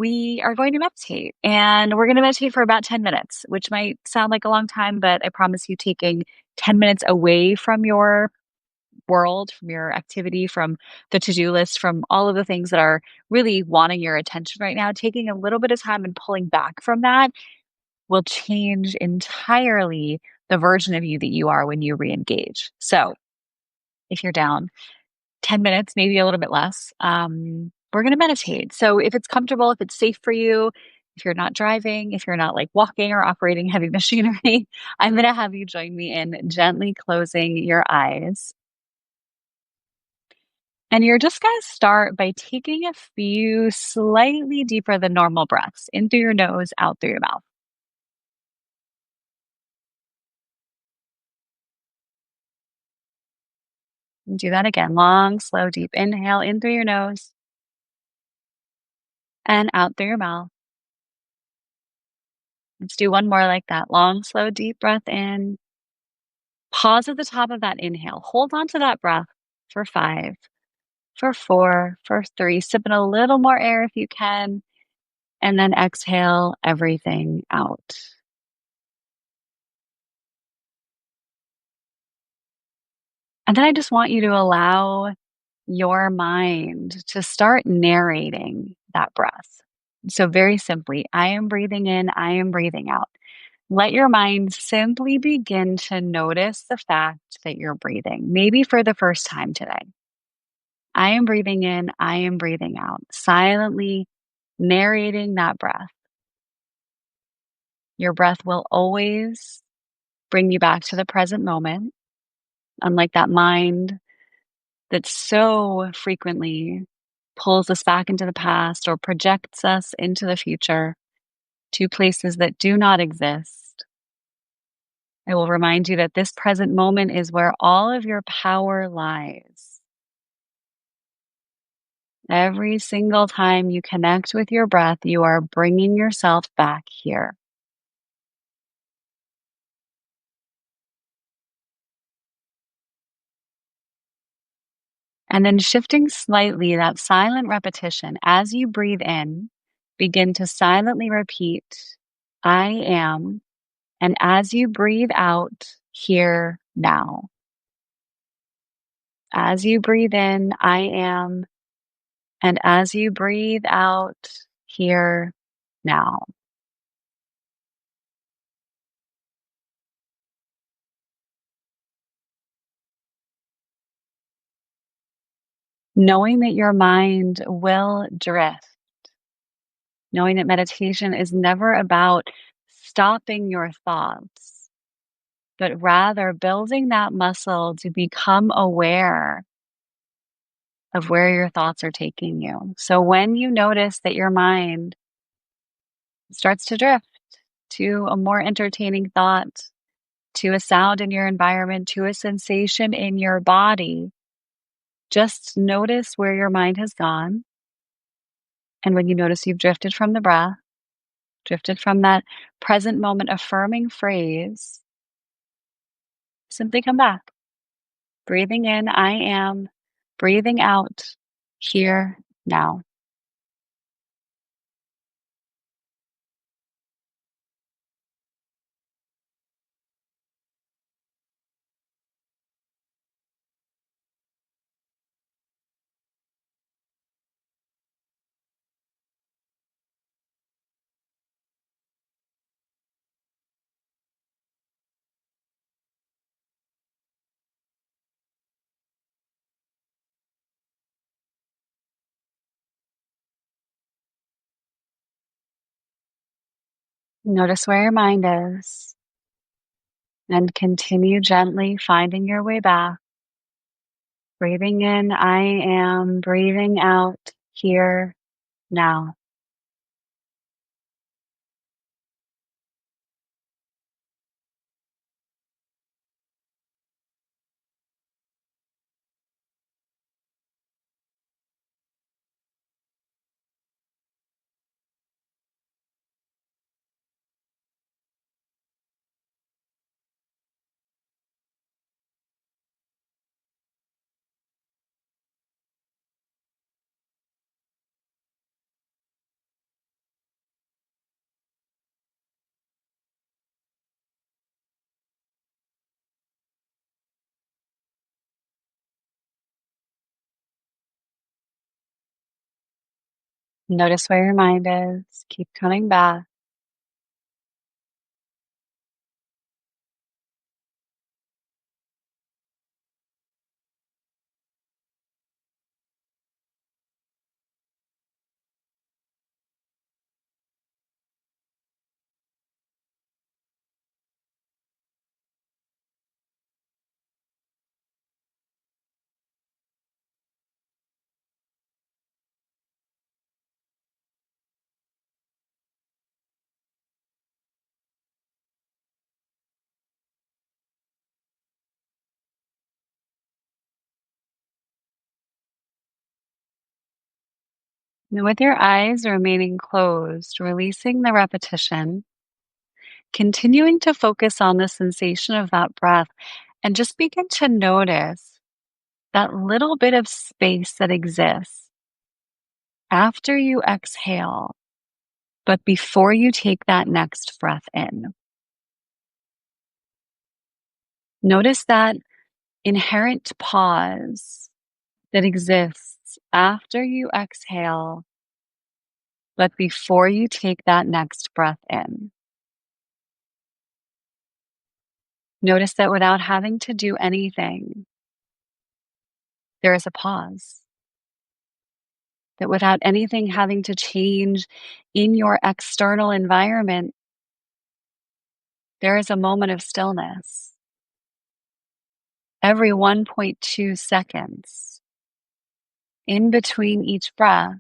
we are going to meditate and we're going to meditate for about 10 minutes, which might sound like a long time, but I promise you, taking 10 minutes away from your world, from your activity, from the to do list, from all of the things that are really wanting your attention right now, taking a little bit of time and pulling back from that will change entirely the version of you that you are when you re engage. So if you're down, 10 minutes, maybe a little bit less. We're going to meditate. So if it's comfortable, if it's safe for you, if you're not driving, if you're not like walking or operating heavy machinery, I'm going to have you join me in gently closing your eyes. And you're just going to start by taking a few slightly deeper than normal breaths in through your nose, out through your mouth. And do that again. Long, slow, deep inhale in through your nose and out through your mouth. Let's do one more like that. Long, slow, deep breath in. Pause at the top of that inhale. Hold on to that breath for 5, for 4, for 3. Sip in a little more air if you can. And then exhale everything out. And then I just want you to allow your mind to start narrating that breath. So, very simply, I am breathing in, I am breathing out. Let your mind simply begin to notice the fact that you're breathing, maybe for the first time today. I am breathing in, I am breathing out, silently narrating that breath. Your breath will always bring you back to the present moment, unlike that mind that so frequently pulls us back into the past or projects us into the future to places that do not exist. I will remind you that this present moment is where all of your power lies. Every single time you connect with your breath, you are bringing yourself back here. And then shifting slightly, that silent repetition, as you breathe in, begin to silently repeat, I am. And as you breathe out, here now. As you breathe in, I am. And as you breathe out, here now. Knowing that your mind will drift, knowing that meditation is never about stopping your thoughts, but rather building that muscle to become aware of where your thoughts are taking you. So when you notice that your mind starts to drift to a more entertaining thought, to a sound in your environment, to a sensation in your body, just notice where your mind has gone. And when you notice you've drifted from the breath, drifted from that present moment affirming phrase, simply come back. Breathing in, I am. Breathing out, here, now. Notice where your mind is and continue gently finding your way back. Breathing in, I am. Breathing out, here, now. Notice where your mind is. Keep coming back. And with your eyes remaining closed, releasing the repetition, continuing to focus on the sensation of that breath, and just begin to notice that little bit of space that exists after you exhale, but before you take that next breath in. Notice that inherent pause that exists after you exhale, but before you take that next breath in. Notice that without having to do anything, there is a pause. That without anything having to change in your external environment, there is a moment of stillness. Every 1.2 seconds in between each breath,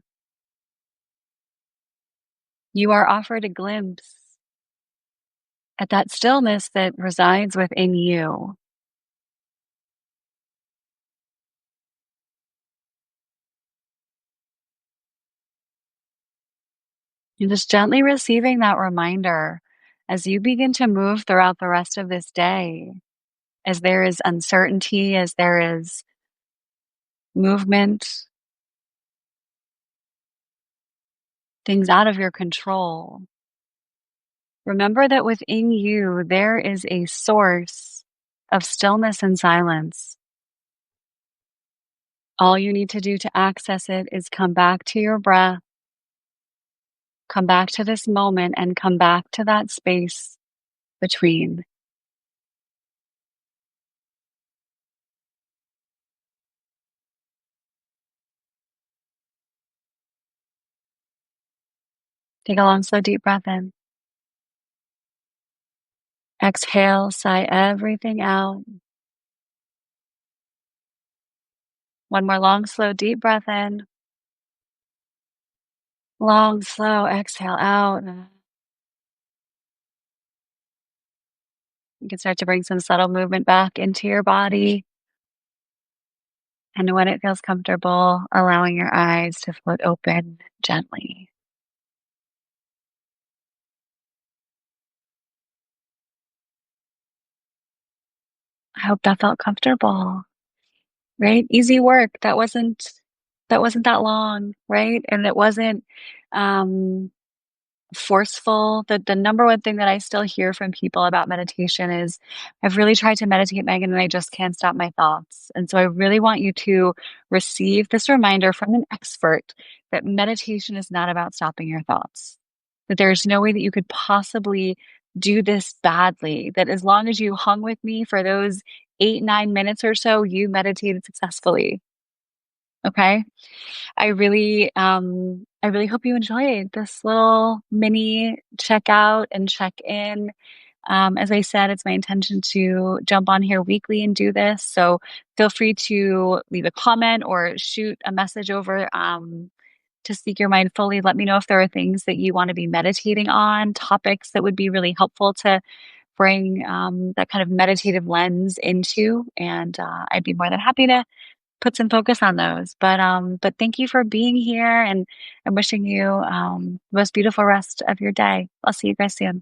you are offered a glimpse at that stillness that resides within you. And just gently receiving that reminder as you begin to move throughout the rest of this day, as there is uncertainty, as there is movement, things out of your control. Remember that within you, there is a source of stillness and silence. All you need to do to access it is come back to your breath, come back to this moment, and come back to that space between. Take a long, slow, deep breath in. Exhale, sigh everything out. One more long, slow, deep breath in. Long, slow exhale out. You can start to bring some subtle movement back into your body. And when it feels comfortable, allowing your eyes to float open gently. I hope that felt comfortable, right? Easy work. That wasn't that long, right? And it wasn't um forceful. The number one thing that I still hear from people about meditation is, "I've really tried to meditate, Megan, and I just can't stop my thoughts." And so I really want you to receive this reminder from an expert that meditation is not about stopping your thoughts. That there's no way that you could possibly do this badly. That as long as you hung with me for those 8, 9 minutes or so, you meditated successfully. Okay? I really hope you enjoyed this little mini check out and check in. As I said, it's my intention to jump on here weekly and do this. So feel free to leave a comment or shoot a message over to Speak Your Mind Fully. Let me know if there are things that you want to be meditating on, topics that would be really helpful to bring that kind of meditative lens into. And I'd be more than happy to put some focus on those. But thank you for being here, and I'm wishing you the most beautiful rest of your day. I'll see you guys soon.